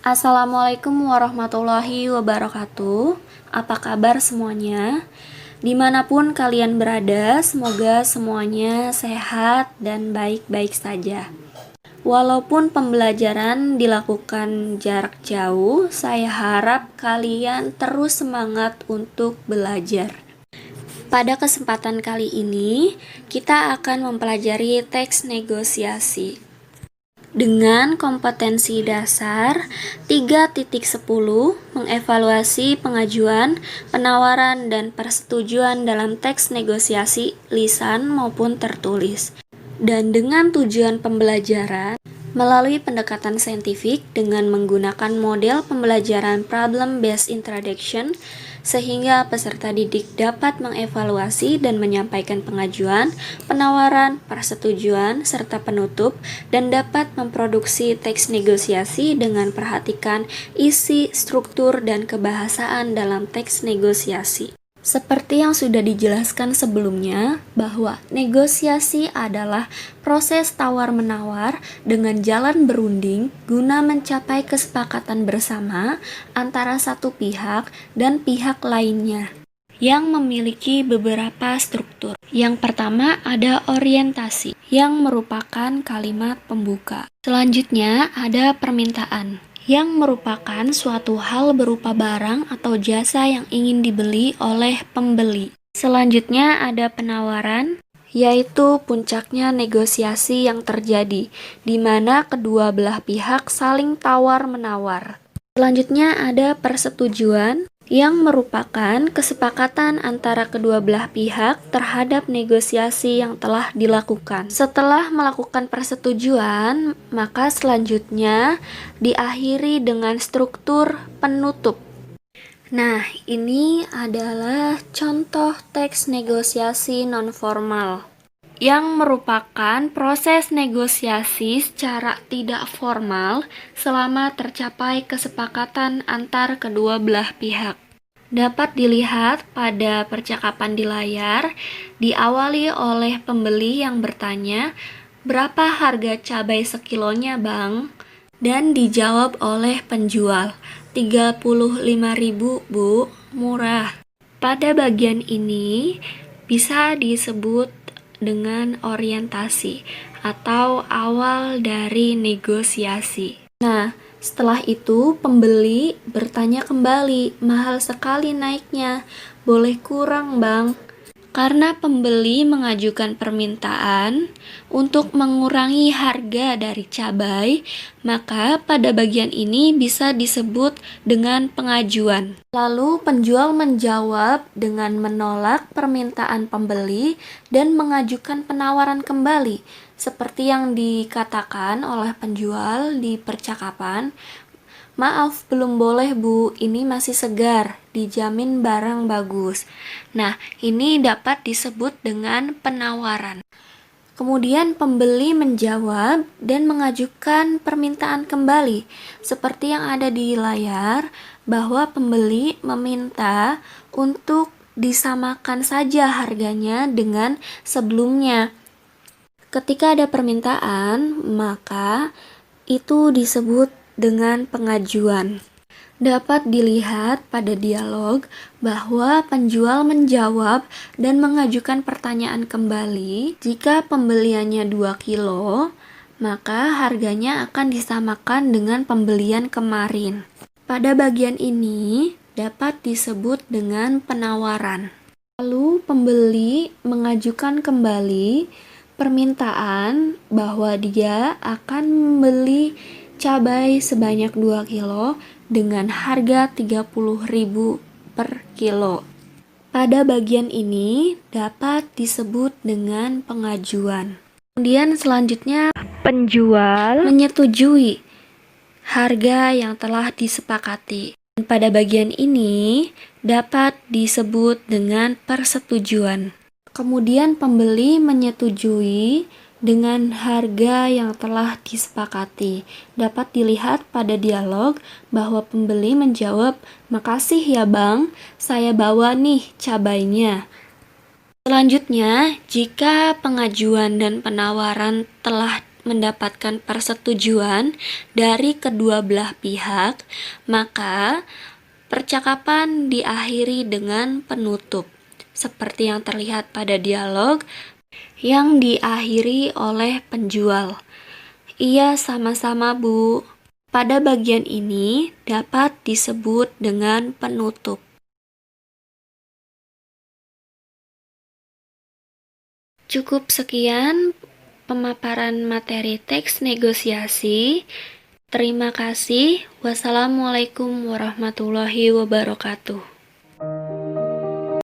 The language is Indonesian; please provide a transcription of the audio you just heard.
Assalamualaikum warahmatullahi wabarakatuh. Apa kabar semuanya? Dimanapun kalian berada, semoga semuanya sehat dan baik-baik saja. Walaupun pembelajaran dilakukan jarak jauh, saya harap kalian terus semangat untuk belajar. Pada kesempatan kali ini, kita akan mempelajari teks negosiasi dengan kompetensi dasar 3.10 mengevaluasi pengajuan, penawaran, dan persetujuan dalam teks negosiasi lisan maupun tertulis. Dan dengan tujuan pembelajaran melalui pendekatan saintifik dengan menggunakan model pembelajaran problem-based introduction sehingga peserta didik dapat mengevaluasi dan menyampaikan pengajuan, penawaran, persetujuan, serta penutup dan dapat memproduksi teks negosiasi dengan perhatikan isi, struktur, dan kebahasaan dalam teks negosiasi. Seperti yang sudah dijelaskan sebelumnya, bahwa negosiasi adalah proses tawar-menawar dengan jalan berunding guna mencapai kesepakatan bersama antara satu pihak dan pihak lainnya yang memiliki beberapa struktur. Yang pertama ada orientasi, yang merupakan kalimat pembuka. Selanjutnya ada permintaan, yang merupakan suatu hal berupa barang atau jasa yang ingin dibeli oleh pembeli. Selanjutnya ada penawaran, yaitu puncaknya negosiasi yang terjadi, di mana kedua belah pihak saling tawar-menawar. Selanjutnya ada persetujuan, yang merupakan kesepakatan antara kedua belah pihak terhadap negosiasi yang telah dilakukan. Setelah melakukan persetujuan, maka selanjutnya diakhiri dengan struktur penutup. Nah, ini adalah contoh teks negosiasi nonformal yang merupakan proses negosiasi secara tidak formal selama tercapai kesepakatan antar kedua belah pihak. Dapat dilihat pada percakapan di layar, diawali oleh pembeli yang bertanya, "Berapa harga cabai sekilonya, Bang?" Dan dijawab oleh penjual, 35.000, Bu, murah. Pada bagian ini bisa disebut dengan orientasi atau awal dari negosiasi. Nah, setelah itu pembeli bertanya kembali, "Mahal sekali naiknya, boleh kurang, Bang?" Karena pembeli mengajukan permintaan untuk mengurangi harga dari cabai, maka pada bagian ini bisa disebut dengan pengajuan. Lalu penjual menjawab dengan menolak permintaan pembeli dan mengajukan penawaran kembali, seperti yang dikatakan oleh penjual di percakapan. "Maaf, belum boleh, Bu. Ini masih segar, dijamin barang bagus." Nah, ini dapat disebut dengan penawaran. Kemudian pembeli menjawab dan mengajukan permintaan kembali, seperti yang ada di layar, bahwa pembeli meminta untuk disamakan saja harganya dengan sebelumnya. Ketika ada permintaan, maka itu disebut dengan pengajuan. Dapat dilihat pada dialog bahwa penjual menjawab dan mengajukan pertanyaan kembali. Jika pembeliannya 2 kilo, maka harganya akan disamakan dengan pembelian kemarin. Pada bagian ini dapat disebut dengan penawaran. Lalu pembeli mengajukan kembali permintaan bahwa dia akan membeli cabai sebanyak 2 kilo dengan harga 30.000 per kilo. Pada bagian ini dapat disebut dengan pengajuan. Kemudian selanjutnya penjual menyetujui harga yang telah disepakati. Pada bagian ini dapat disebut dengan persetujuan. Kemudian pembeli menyetujui dengan harga yang telah disepakati. Dapat dilihat pada dialog bahwa pembeli menjawab, "Makasih ya, Bang, saya bawa nih cabainya." Selanjutnya, jika pengajuan dan penawaran telah mendapatkan persetujuan dari kedua belah pihak, maka percakapan diakhiri dengan penutup, seperti yang terlihat pada dialog yang diakhiri oleh penjual. Iya, sama-sama, Bu. Pada bagian ini dapat disebut dengan penutup. Cukup sekian pemaparan materi teks negosiasi. Terima kasih. Wassalamualaikum warahmatullahi wabarakatuh.